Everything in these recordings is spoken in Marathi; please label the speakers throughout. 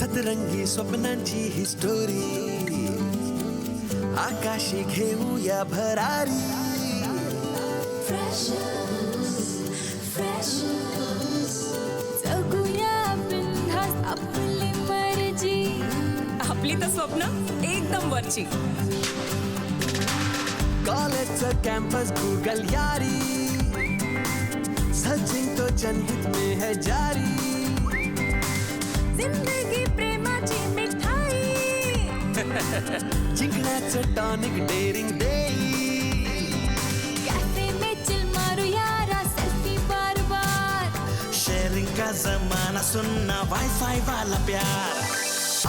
Speaker 1: सतरंगी स्वप्नांची ही स्टोरी आकाशी घेऊया भरारी
Speaker 2: जगूया बिनधास्त आपली मर्जी आपली तर स्वप्न एकदम वरची
Speaker 1: कॉलेजचं कॅम्पस गूगल यारी सचिन तो जनहित में है जारी
Speaker 2: जिंदगी प्रेमाची मिठाई
Speaker 1: जिंकण्याचं टॉनिक डेअरिंग देई
Speaker 2: कॅफे में चिल मारू यारा सेल्फी बार बार
Speaker 1: शेयरिंग का जमाना सुनना वाईफाई वाला प्यार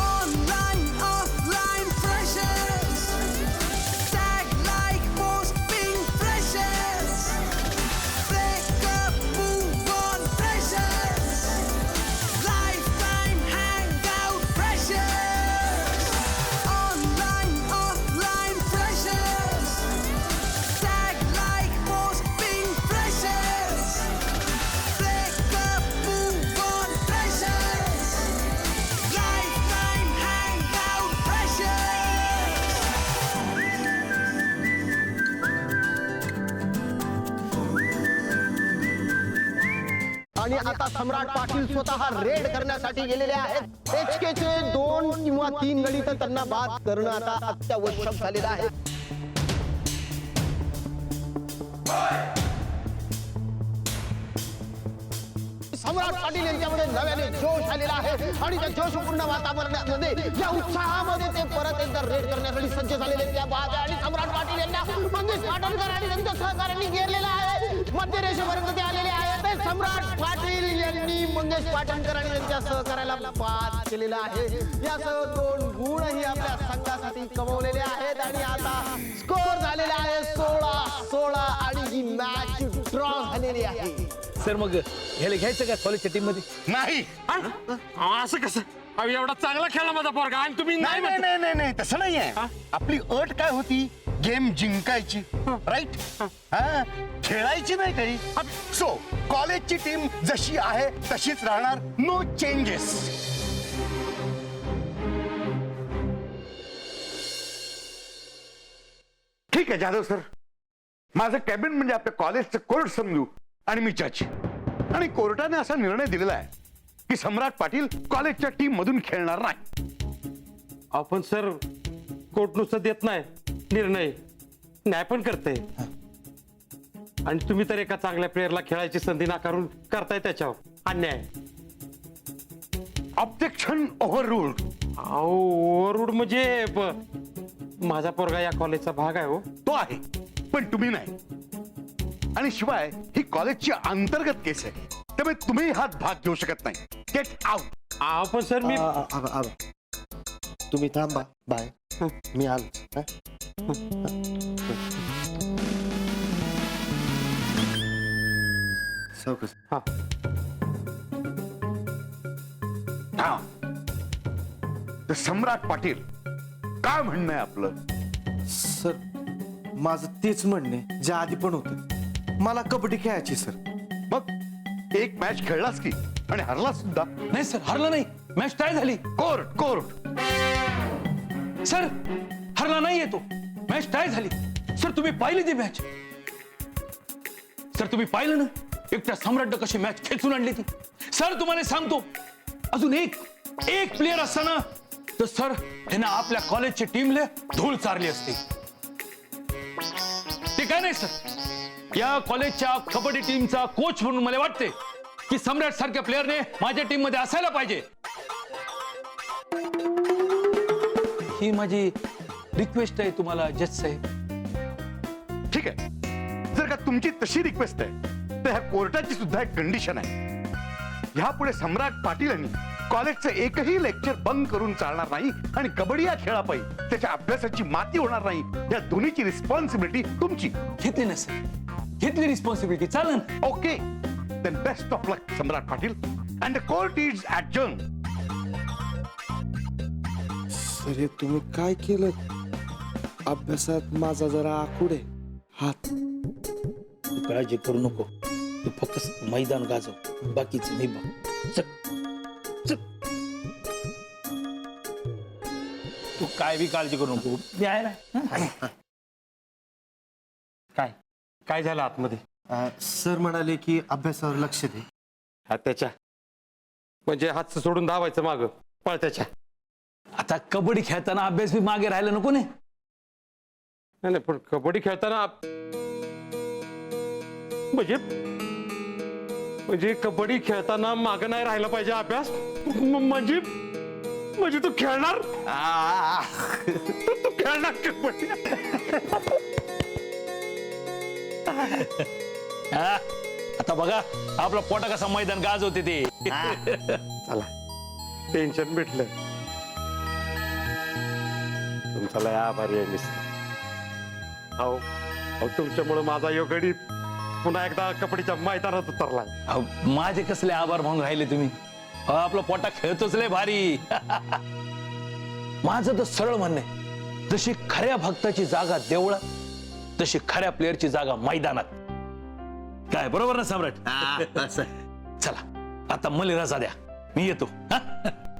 Speaker 1: online offline freshers tag like post ping freshers breakup move on freshers life time hang out freshers online offline freshers tag like post ping freshers breakup move on freshers life time hang out freshers
Speaker 3: आणि आता सम्राट पाटील स्वतः रेड करण्यासाठी गेलेले आहेत एचकेचे 2 किंवा 3 गडी तर त्यांना बाद करणं आता अत्यावश्यक झालेलं आहे सम्राट पाटील यांच्यामध्ये नव्याने जोश आलेला आहे आणि त्या जोशपूर्ण वातावरणामध्ये या उत्साहामध्ये ते परत एकदा रेड करण्यासाठी सज्ज झालेले त्या बाद आणि सम्राट पाटील यांना मंगेश पाटणकर आणि त्यांच्या सहकाऱ्यांनी घेरलेला आहे मध्य रेषेपर्यंत ते आलेले आहेत ते सम्राट पाटील यांनी मंगेश पाटणकर आणि त्यांच्या सहकार्याला बाद केलेला आहे यासह 2 गुणही आपल्या संघासाठी कमवलेले आहेत आणि आता स्कोर झालेला आहे 16-16 आणि ही मॅच ड्रॉ झालेली आहे
Speaker 4: सर मग ह्याला घ्यायचं का कॉलेजच्या टीम मध्ये
Speaker 5: नाही
Speaker 6: असं कसं अहो एवढा चांगला खेळला माझा पोरगा आणि तुम्ही
Speaker 5: नाही
Speaker 6: नाही
Speaker 5: नाही नाही नाही तसं नाहीये आपली अट काय होती गेम जिंकायची राईट हा खेळायची नाही काही सो कॉलेजची टीम जशी आहे तशीच राहणार नो चेंजेस ठीक आहे जाधव सर माझं कॅबिन म्हणजे आपल्या कॉलेजचं कोर्ट समजू आणि मी जज आणि कोर्टाने असा निर्णय दिलेला आहे की सम्राट पाटील कॉलेजच्या टीम मधून खेळणार नाही
Speaker 6: आपण सर कोर्ट नुसतं देत नाही निर्णय न्याय पण करते आणि तुम्ही तर एका चांगल्या प्लेअरला खेळायची संधी नाकारून करताय त्याच्यावर अन्याय
Speaker 5: ऑब्जेक्शन ओव्हररूल्ड
Speaker 6: ओव्हररूड म्हणजे माझा पोरगा या कॉलेजचा भाग आहे हो
Speaker 5: तो आहे पण तुम्ही नाही आणि शिवाय ही कॉलेजची अंतर्गत केस आहे त्यामुळे तुम्ही हात भाग घेऊ शकत नाही गेट आउट
Speaker 6: पण सर मी
Speaker 3: तुम्ही थांबा बाय मी आलो
Speaker 6: हा
Speaker 5: तर सम्राट पाटील काय म्हणणं आहे आपलं
Speaker 7: सर माझं तेच म्हणणे जे आधी पण होतं मला कबड्डी खेळायची सर
Speaker 5: मग एक मॅच खेळलास की आणि हरला सुद्धा
Speaker 4: नाही सर हरला नाही मॅच टाय झाली
Speaker 5: कोर्ट कोर्ट
Speaker 4: सर हरला नाही येतो मॅच टाय झाली सर तुम्ही पाहिली ती मॅच सर तुम्ही पाहिलं ना एकट्या सम्राटनं कशी मॅच खेचून आणली ती सर तुम्हाला सांगतो अजून एक प्लेअर असताना तर सर ह्यानं आपल्या कॉलेजच्या टीमला धूळ चारली असती ते काय नाही सर या कॉलेजच्या कबड्डी टीमचा कोच म्हणून मला वाटते की सम्राट सारख्या प्लेअरने माझ्या टीम मध्ये असायला पाहिजे ही माझी रिक्वेस्ट आहे तुम्हाला जज साहेब
Speaker 5: ठीक आहे जर का तुमची तशी रिक्वेस्ट आहे तर ह्या कोर्टाची सुद्धा एक कंडिशन आहे ह्यापुढे सम्राट पाटील यांनी कॉलेजचं एकही लेक्चर बंद करून चालणार नाही आणि कबड्डी या खेळापायी त्याच्या अभ्यासाची माती होणार नाही या दोन्हीची रिस्पॉन्सिबिलिटी तुमची
Speaker 4: घेतली ना सर घेतली रिस्पॉन्सिबिलिटी चालेल
Speaker 5: okay then best of luck Samrat Patil and the court is adjourn
Speaker 7: sir हे तुम्ही काय केलं अभ्यासात माझा जरा आखूड आहे हात
Speaker 4: तू काळजी करू नको तू फक्त मैदान गाजव बाकीचं मी बघ चल चल तू काय बी काळजी करू नको, मी आहे ना.
Speaker 6: काय काय झालं आतमध्ये?
Speaker 7: सर म्हणाले की अभ्यासावर लक्ष दे.
Speaker 6: हा त्याच्या म्हणजे हात सोडून धावायचं माग पळ त्याच्या.
Speaker 4: आता कबड्डी खेळताना अभ्यास बी मागे राहायला नको ने.
Speaker 6: नाही नाही, पण कबड्डी खेळताना म्हणजे म्हणजे कबड्डी खेळताना माग नाही राहायला पाहिजे अभ्यास. म्हणजे म्हणजे तू खेळणार तू खेळणार कबड्डी.
Speaker 4: हा? आता बघा आपला पोटा कसा मैदान गाजवते ते.
Speaker 6: चला टेन्शन मिटलं. तुमचा लय आभारी आहे मिस. हो तुमच्यामुळे माझा यो गडी पुन्हा एकदा कबड्डीच्या मैदानात उतरला.
Speaker 4: अहो, माझे कसले आभार मानून राहिले तुम्ही. अहो, आपला पोटा खेळतोच लय भारी. माझं तर सरळ म्हणणं आहे, जशी खऱ्या भक्ताची जागा देवळात, तशी खऱ्या प्लेअरची जागा मैदानात. काय बरोबर ना सम्राट? चला आता मला रजा द्या, मी येतो. हा?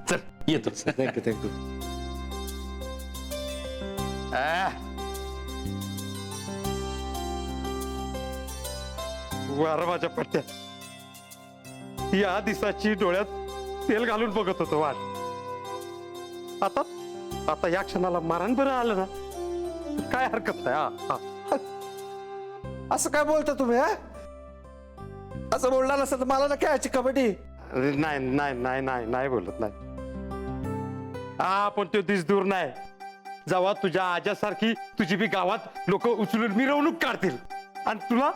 Speaker 4: चल येतो.
Speaker 7: Thank you thank you.
Speaker 6: वार माझ्या पट्ट्या या दिसाची डोळ्यात तेल घालून बघत होतो वाट. आता आता या क्षणाला मारण बरं आलं ना, काय हरकत नाही. हा
Speaker 7: असं काय बोलता तुम्ही? हा असं बोलणार नसतं तर मला ना खेळायची कबड्डी.
Speaker 6: नाही नाही नाही नाही नाही बोलत नाही. हा पण तो दिस दूर नाही जेव्हा तुझ्या आज्यासारखी तुझी बी गावात लोक उचलून मिरवणूक काढतील आणि तुला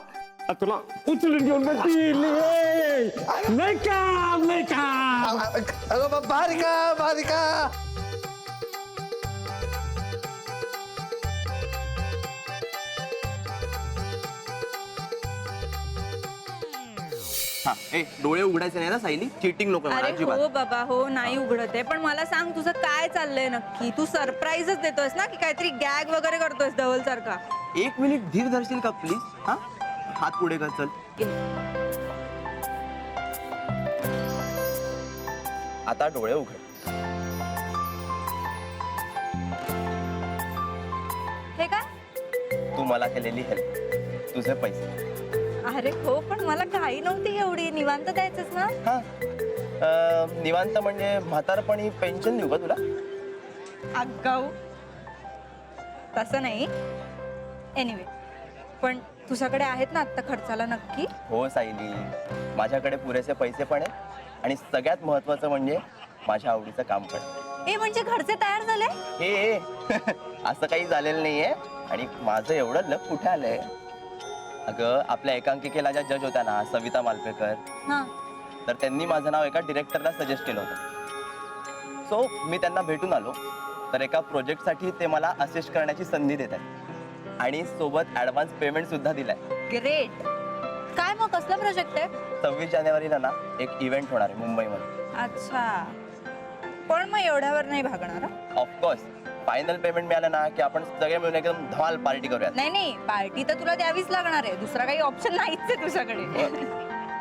Speaker 6: उचलून घेऊन बसतील. नाही का नाही का
Speaker 7: बारिका बारिका.
Speaker 8: डोळे उघडायचे नाही ना सायली, चीटिंग नको मला
Speaker 2: अरे
Speaker 8: अजिबात.
Speaker 2: हो बाबा हो, नाही उघडत आहे. पण मला सांग तुझं काय चाललंय नक्की? तू सरप्राईजच देतोयस ना की काहीतरी गॅग वगैरे करतोयस धवल सारखा?
Speaker 8: एक मिनिट धीर धरशील का प्लीज? हा हात पुढे कर. चल आता डोळे उघड.
Speaker 2: हे काय?
Speaker 8: तू मला केलेली हेल्प, तुझे पैसे.
Speaker 2: अरे हो, पण मला घाई नव्हती एवढी. निवांत द्यायचंच ना.
Speaker 8: हा निवांत म्हणजे म्हातारपणी पेन्शन देऊ का तुला?
Speaker 2: आगाऊ तसं नाही. एनिवे, पण तुझ्याकडे आहेत ना आत्ता खर्चाला नक्की?
Speaker 8: हो सायली, माझ्याकडे पुरेसे पैसे पण आहेत आणि सगळ्यात महत्वाचं म्हणजे माझ्या आवडीचं काम पण.
Speaker 2: ए म्हणजे घरचे तयार झाले?
Speaker 8: हे असं काही झालेलं नाहीये. आणि माझं एवढं लक कुठे आलंय? अगं आपल्या एकांकिकेला ज्या जज होत्या ना, सविता मालपेकर,
Speaker 2: हा.
Speaker 8: तर त्यांनी माझं नाव एका डिरेक्टरला सजेस्ट केलं होतं. सो मी त्यांना भेटून आलो, तर एका प्रोजेक्टसाठी ते मला असिस्ट करण्याची संधी देत आहेत आणि सोबत ऍडव्हान्स पेमेंट सुद्धा दिलाय.
Speaker 2: ग्रेट. काय मग कसला प्रोजेक्ट आहे?
Speaker 8: 26 जानेवारीला ना एक इव्हेंट होणार आहे मुंबईमध्ये.
Speaker 2: अच्छा, पण मग एवढ्यावर नाही भागणार?
Speaker 8: ऑफकोर्स फायनल पेमेंट मिळालं ना की आपण सगळे मिळून एकदम धमाल पार्टी करूया.
Speaker 2: नाही, पार्टी तर तुला द्यावीच लागणार आहे. दुसरा काही ऑप्शन नाहीच आहे तुझ्याकडे.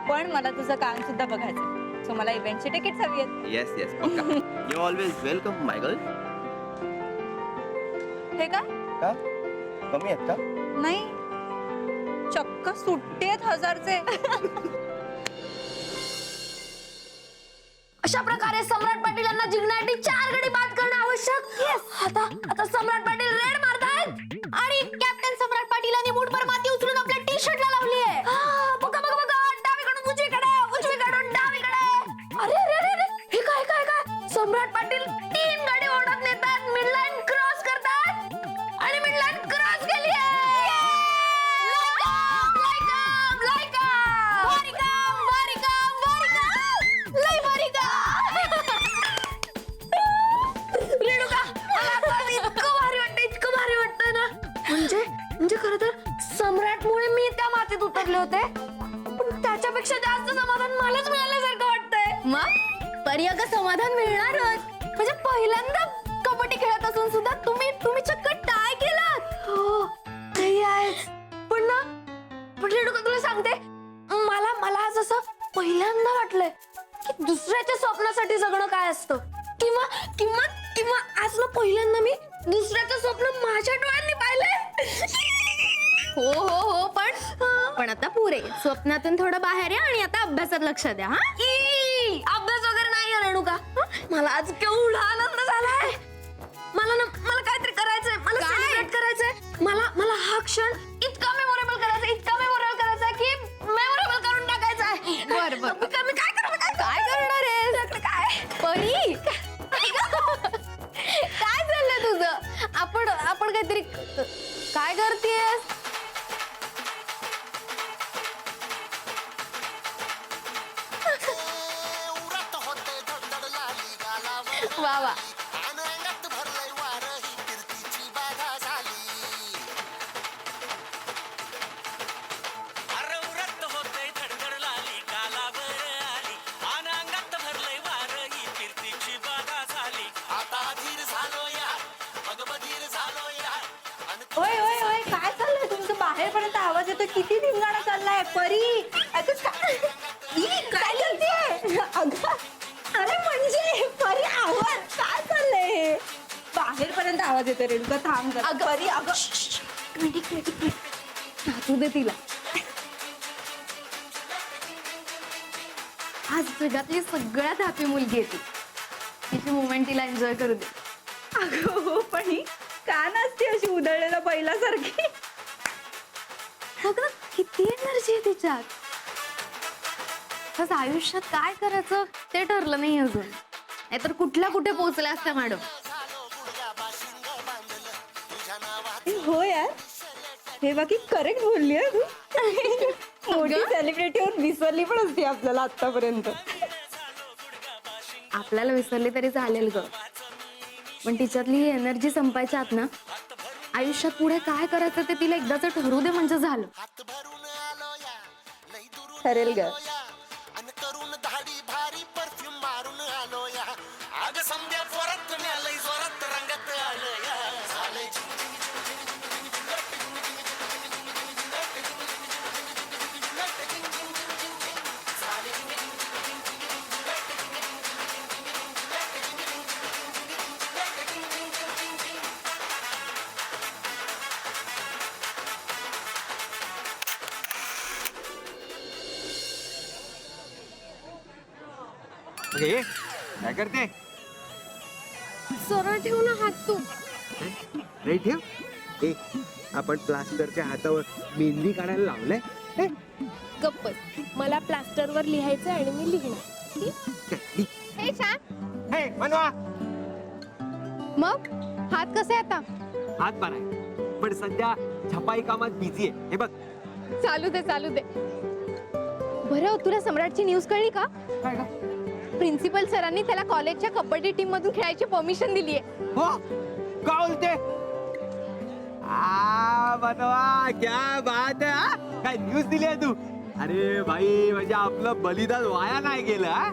Speaker 2: पण मला तुझं काम सुद्धा बघायचं, सो मला इव्हेंटची तिकीट हवी आहेत.
Speaker 8: येस येस पक्का. You always welcome my girl.
Speaker 2: हे काय?
Speaker 8: का कमी आहेत का?
Speaker 2: नाही, चक्क सुट्टे आहेत 1000चे.
Speaker 9: अशा प्रकारे सम्राट पाटील यांना जिंकण्यासाठी 4 गडी बाद करणं आवश्यक. आता सम्राट पाटील रेड मारतायत आणि कॅप्टन सम्राट पाटील यांनी मूठभर माती उचलून आपल्या टी शर्टला लावली आहे. बघा बघा बघा, डावीकडून उजवीकडून डावीकडे. अरे रे रे रे, हे काय काय काय? सम्राट पाटील 3 गाडी ओढत नेतात, मिडलाईन क्रॉस करतात आणि मिडलाईन क्रॉस केली आहे. म्हणजे खरं तर सम्राटमुळे मी त्या मातीत उतरले होते, पण त्याच्यापेक्षा जास्त समाधान मलाच मिळाल्यासारखं वाटतंय. मग पर्याग समाधान मिळणारच. म्हणजे पहिल्यांदा कबड्डी खेळत असून सुद्धा तुम्ही चक्क टाय केलात. हो ते आहेच. पण ना रेणुका, तुला सांगते, मला आज असं पहिल्यांदा वाटलंय की दुसऱ्याच्या स्वप्नासाठी जगणं काय असतं. किंवा आज ना पहिल्यांदा मी दुसऱ्याचं स्वप्न माझ्या डोळ्यांनी पाहिलंय. हो हो हो पण आता पुरे स्वप्नातून थोडं बाहेर या आणि आता अभ्यासात लक्ष द्या. हा अभ्यास वगैरे नाही आहे रेणुका. मला आज केवढा आनंद झालाय. मला काहीतरी करायचंय. मला सेलिब्रेट करायचंय. मला हा क्षण इतका मेमोरेबल करायचा की मेमोरेबल करून टाकायचा आहे. बरं मी काय करणार आहे? काय परी काय चाललंय तुझं? आपण काहीतरी काय करतेस? वा वा
Speaker 2: होय होय होय काय चाललंय तुमचं? बाहेरपर्यंत आवाज येतो. किती धिंगाणा चाललाय परी? अगं काय करतेय? अगं अरे म्हणजे परी आवाज काय चाललंय? बाहेरपर्यंत आवाज येतो. रेणुका थांब जरा. परी अगं
Speaker 9: नाचू दे तिला. आज जगातली सगळ्यात हॅपी मुलगी आहे ती. तिची मुवमेंट तिला एन्जॉय करू दे.
Speaker 2: अगं हो पण ही का नसते अशी उधळलेला बैलासारखी?
Speaker 9: बघ ना किती एनर्जी आहे तिच्यात. तसं आयुष्यात काय करायचं ते ठरलं नाही अजून. नाहीतर कुठल्या कुठे पोहोचल्या असत्या मॅडम.
Speaker 2: हो यार हे बाकी करेक्ट बोलली आहे तू. मोठी सेलिब्रिटी होऊन विसरली पण असते आपल्याला आतापर्यंत.
Speaker 9: आपल्याला विसरली तरी चालेल ग, पण तिच्यातली ही एनर्जी संपायच्या आत ना आयुष्यात पुढे काय करायचं ते तिला एकदाच ठरवू दे म्हणजे झालं.
Speaker 2: ठरेल ग.
Speaker 3: काय करते?
Speaker 9: सरळ ठेव ना हात तू.
Speaker 3: रे ठेव. ए आपण प्लास्टरच्या हातावर मेहंदी काढायला लावलंय.
Speaker 9: गप्प. मला प्लास्टरवर लिहायचं आणि मी लिहिणार. हे छान.
Speaker 3: हे मनवा.
Speaker 9: मग हात कसे आता?
Speaker 3: हात बरा पण सध्या छपाई कामात बिझी आहे. हे बघ.
Speaker 9: चालू दे. बरं तुला सम्राटची न्यूज कळली का?
Speaker 3: काय का?
Speaker 9: प्रिन्सिपल सरांनी त्याला कॉलेजच्या कबड्डी टीम मधून खेळायची परमिशन दिली आहे.
Speaker 3: हो का बोलते? बनवा क्या बात है. हा? काय न्यूज दिली आहे तू? अरे भाई म्हणजे आपलं बलिदान वाया नाही गेलं. हा?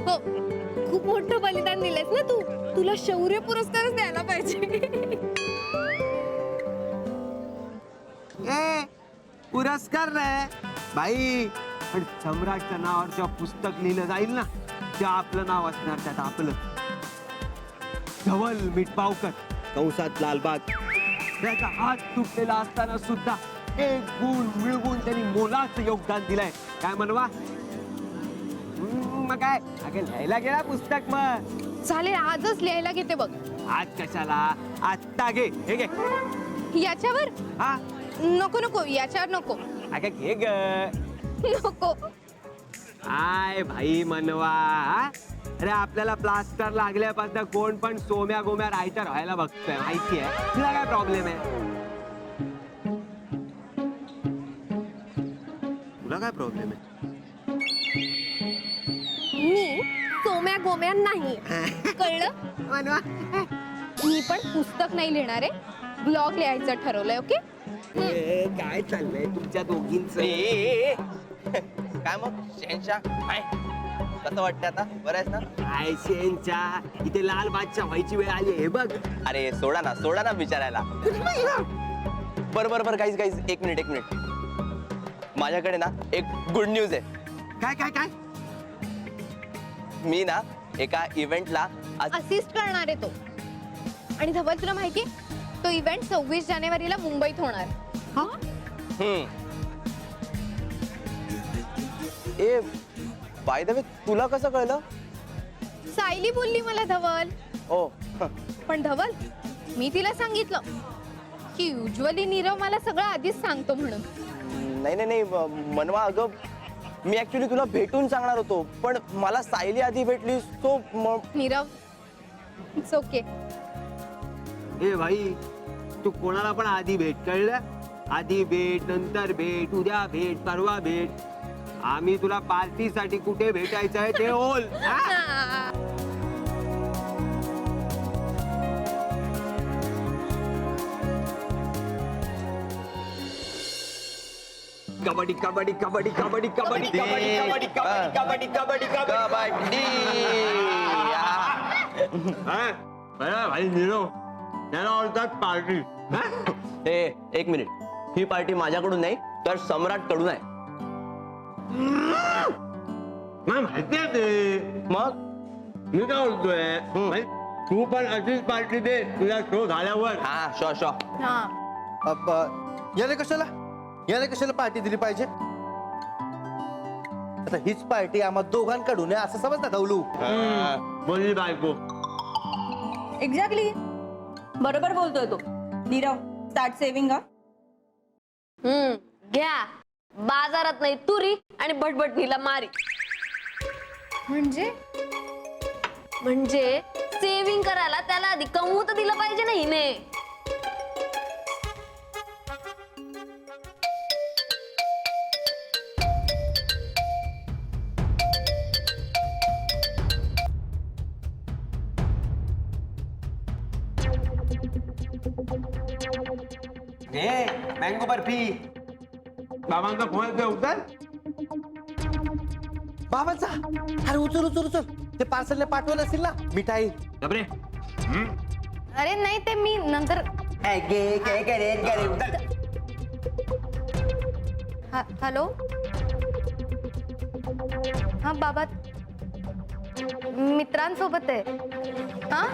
Speaker 9: हो खूप मोठं बलिदान दिलंयस ना तू. तुला शौर्य पुरस्कारच द्यायला पाहिजे.
Speaker 3: ए पुरस्कार नाही भाई, पण सम्राटच्या नावावर जेव्हा पुस्तक लिहिलं जाईल ना तेव्हा आपलं नाव असणार त्यात. आपलं धवल मिठपावकर कंसात लालबाग त्याचा हात तुटलेला असताना सुद्धा एक गुण मिळवून त्यांनी मोलाचं योगदान दिलंय. काय म्हणवा? मग काय अगं लिहायला गेला पुस्तक. मग
Speaker 9: चालेल आजच लिहायला घेते बघ.
Speaker 3: आज कशाला? आत्ता घे. हे घे.
Speaker 9: याच्यावर
Speaker 3: हा
Speaker 9: नको याच्यावर नको.
Speaker 3: अगं घे ग.
Speaker 9: नको.
Speaker 3: आय भाई मनवा. अरे आपल्याला प्लास्टर लागल्यापासून कोण पण सोम्या गोम्या राहायच्या राहायला बघतोय माहितीये. तुला काय प्रॉब्लेम आहे? तुला काय प्रॉब्लेम आहे?
Speaker 9: मी सोम्या गोम्या नाही. कळलं?
Speaker 3: मनवा
Speaker 9: मी पण पुस्तक नाही लिहिणार आहे. ब्लॉग लिहायचं ठरवलंय. ओके.
Speaker 3: काय चाललंय तुमच्या दोघींचं?
Speaker 8: काय मग शहनशाह काय कसं वाटतं आता? बरं आहेस ना?
Speaker 3: काय शेंच्या इथे लाल बादशाह व्हायची वेळ आली. हे बघ.
Speaker 8: अरे सोडा ना विचारायला. बरं गाईज एक मिनिट. माझ्याकडे ना एक गुड न्यूज आहे.
Speaker 3: काय काय काय?
Speaker 8: मी ना एका इव्हेंटला
Speaker 9: असिस्ट करणार आहे तो. आणि धवल तुला माहितीये तो इव्हेंट 26 जानेवारीला मुंबईत होणार.
Speaker 8: ए बाय द वे तुला कसं कळलं?
Speaker 9: सायली बोलली मला धवल.
Speaker 8: ओ
Speaker 9: पण धवल मी तिला सांगितलं की युजली नीरव मला सगळं आधीच सांगतो म्हणून.
Speaker 8: नाही नाही नाही मनवा, अगं मी ऍक्च्युली तुला भेटून सांगणार होतो पण मला सायली आधी भेटली सो
Speaker 9: नीरव इट्स ओके.
Speaker 10: ए भाई तू कोणाला पण आधी भेट, कळलं? आधी भेट, नंतर भेट, उद्या भेट, परवा भेट. आम्ही तुला पार्टीसाठी कुठे भेटायचं आहे ते बोल. कबड्डी कबड्डी कबड्डी कबड्डी कबड्डी कबड्डी कबड्डी कबड्डी कबड्डी कबड्डी भाई नीरव त्याला आवडतात पार्टी.
Speaker 8: एक मिनिट, ही पार्टी माझ्याकडून नाही तर सम्राट कडून आहे.
Speaker 10: माहिती आहे ते.
Speaker 8: मग
Speaker 10: मी काय बोलतोय, तू पण अशीच पार्टी दे तुझा शो झाल्यावर.
Speaker 8: हा शो शो.
Speaker 3: याला कशाला पार्टी दिली पाहिजे? आता हीच पार्टी आम्हा दोघांकडून आहे असं समजता धवलू.
Speaker 10: बोलली बायको.
Speaker 2: एक्झॅक्टली बरोबर बोलतोय तो. Nirav start saving.
Speaker 9: घ्या बाजारात नाही तुरी आणि भटभटणीला मारी. म्हणजे म्हणजे सेविंग करायला त्याला आधी कमवू तर दिलं पाहिजे ना हिने.
Speaker 10: मँगो बर्फी. बाबांचा फोन येतोय, उचल.
Speaker 3: बाबांचा? अरे उचल उचल उचल. ते पार्सलने पाठवलं असेल ना मिठाई.
Speaker 10: बापरे.
Speaker 9: अरे नाही ते मी नंतर. हॅलो हा बाबा मित्रांसोबत आहे. हा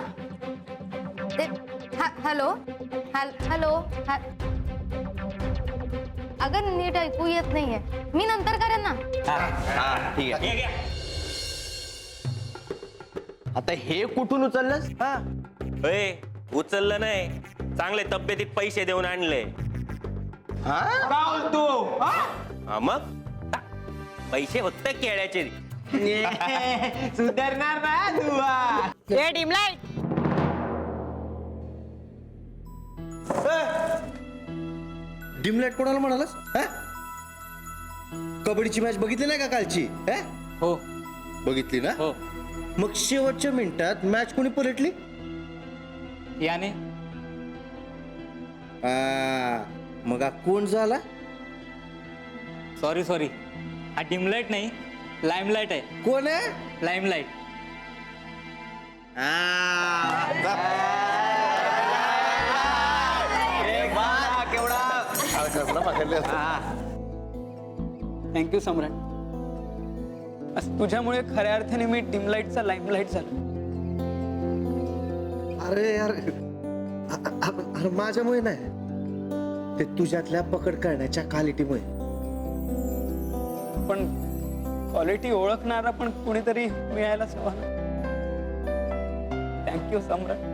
Speaker 9: ते हॅलो हॅलो अगं नीट ऐकू येत नाहीये, मी नंतर करेन ना.
Speaker 8: हा ठीक आहे. आता हे कुठून उचललंस?
Speaker 11: उचललं नाही, चांगले तब्येतीत पैसे देऊन आणले.
Speaker 10: काय बोलतो?
Speaker 11: हा मग पैसे फक्त केळ्याचे.
Speaker 10: सुधारणार ना तू.
Speaker 3: डिमलाईट कोणाला म्हणालास? कबड्डीची मॅच बघितली नाही का कालची?
Speaker 4: हो
Speaker 3: बघितली ना?
Speaker 4: हो.
Speaker 3: मग शेवटच्या मिनिटात मॅच कोणी पलटली?
Speaker 4: याने
Speaker 3: मग हा कोण झाला?
Speaker 12: सॉरी हा डिमलाईट नाही लाईमलाईट आहे.
Speaker 3: कोण आहे?
Speaker 12: लाईमलाईट. थँक्यू सम्राट. तुझ्यामुळे खऱ्या अर्थाने मी डिमलाईटचा लाईमलाईट झालो.
Speaker 3: अरे यार अरे माझ्यामुळे नाही, ते तुझ्यातल्या पकड करण्याच्या क्वालिटीमुळे.
Speaker 12: पण क्वालिटी ओळखणारा पण कुणीतरी मिळायलाच हवा. थँक्यू सम्राट.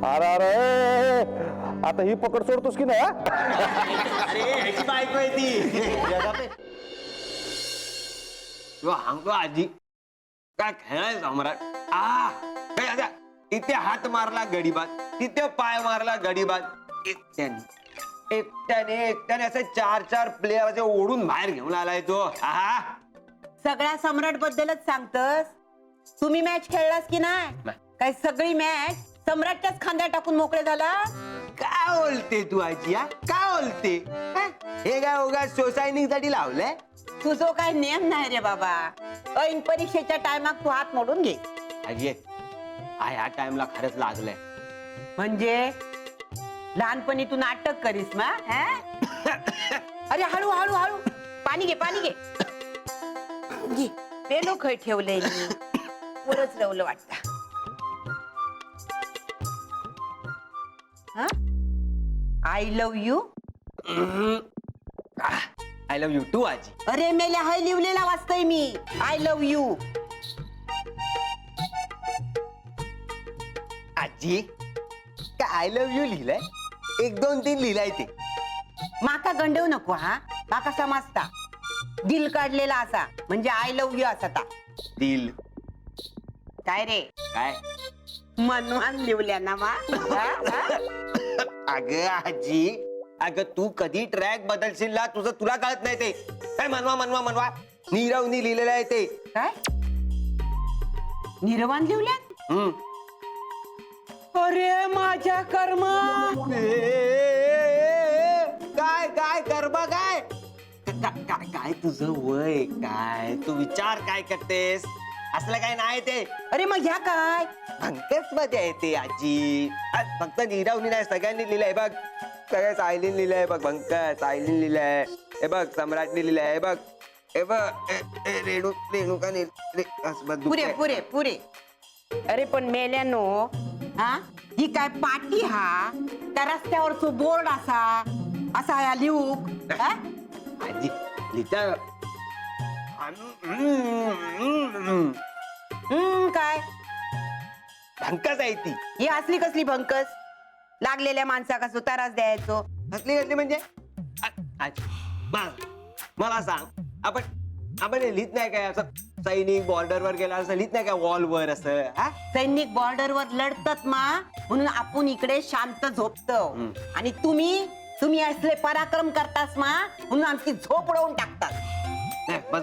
Speaker 3: अरे अरे आता ही पकड सोडतोस की नाही?
Speaker 10: अरे बायको आहे ती. सांगतो आजी काय खेळाय सम्राट. इथे हात मारला गडीबाद, तिथे पाय मारला गडीबाद. एकट्याने असे 4 प्लेयर असे ओढून बाहेर घेऊन आलाय तो.
Speaker 13: सगळ्या सम्राट बद्दलच सांगतस. तुम्ही मॅच खेळलास की नाही? काय सगळी मॅच सम्राटच्याच खांद्या टाकून मोकळे झाला?
Speaker 10: काय बोलते तू आजी? काय बोलते? हे काय उगा सोसायटी साठी लावलंय?
Speaker 13: तुझं काय नियम नाही रे बाबा. ऐन परीक्षेच्या टायमात तू हात मोडून घे.
Speaker 10: आजी ह्या टाइमला खरंच लागलंय.
Speaker 13: म्हणजे लहानपणी तू नाटक करीस मा अरे हळू हळू हळू पाणी घे घे पेलो खय ठेवलंय मी वरच रवलं वाटत I love you
Speaker 10: I love you too आजी.
Speaker 13: अरे मेल्या हाय लिवलेला वाचतय मी आय लव्ह यू.
Speaker 10: आजी काय आय लव्ह यू लिहिलंय? 1 2 3 लिहिलंय ते.
Speaker 13: माका गंडवू नको हा माका समजता दिल काढलेला असा म्हणजे आय लव्ह यू असा ता.
Speaker 10: दिल
Speaker 13: काय रे
Speaker 10: काय?
Speaker 13: मनवान लिवल्या ना मा
Speaker 10: अगं आजी अगं तू कधी ट्रॅक बदलशील ना तुझं तुला कळत नाही ते. काय मनवा नीरवनी लिहिलेलं आहे ते.
Speaker 13: काय निर्वाण लिवल्यात? अरे माझ्या कर्मा
Speaker 10: काय काय कर्मा काय काय काय तुझं वय काय तू विचार काय करतेस असलं काय नाही ते.
Speaker 13: अरे मग ह्या काय
Speaker 10: भंकस मध्ये आहे ते आजी. फक्त नीरवनी नाही सगळ्यांनी लिहिलंय बघ. सगळ्या सायलीन लिहिलंय बघ भंकस सायलीन लिहिलंय हे बघ सम्राटने लिहिलंय हे बघ हे बघ रेणुका
Speaker 13: पुरे पुरे पुरे. अरे पण मेल्यानो हा ही काय पाटी हा त्या रस्त्यावरचो बोर्ड असा या लिहूक
Speaker 10: आजी लिहिता
Speaker 13: काय
Speaker 10: भंकस आहे ती.
Speaker 13: ही असली कसली भंकस लागलेल्या माणसा कसो त्रास द्यायचो
Speaker 10: असली कसली म्हणजे आजी मला सांग आपण हे लिहित नाही काय असं सैनिक बॉर्डरवर गेला असं लिहित नाही काय वॉलवर असं हा?
Speaker 13: सैनिक बॉर्डरवर लढतात मा म्हणून आपण इकडे शांत झोपतो आणि तुम्ही असले पराक्रम करतास मा म्हणून आमची झोप उडवून टाकतात.
Speaker 10: नाही, बस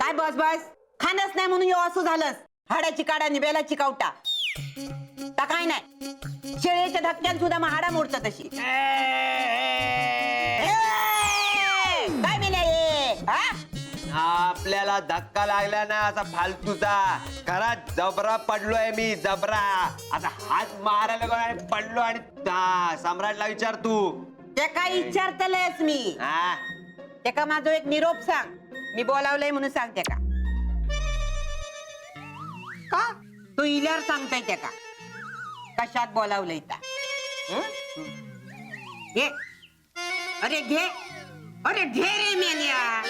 Speaker 13: काय बस बस खाणच नाही म्हणून असं झालंस हाडाची काढानी बेलाची कावटा का काय नाही शेळीच्या धक्क्यान सुद्धा मग हाडा मोडतात तशी. काय मेल्या
Speaker 10: आपल्याला धक्का लागला ना असा फालतूचा घरात जबरा पडलोय मी जबरा असा हात मारायला लागलो आणि पडलो आणि सम्राटला विचार तू
Speaker 13: ते काय विचारतलंयस मी
Speaker 10: हा
Speaker 13: ते का माझा एक निरोप सांग मी बोलावलंय म्हणून सांगते का तू इल्यावर सांगताय त्या का कशात बोलावलंय त्या घे अरे घे रे मेल्या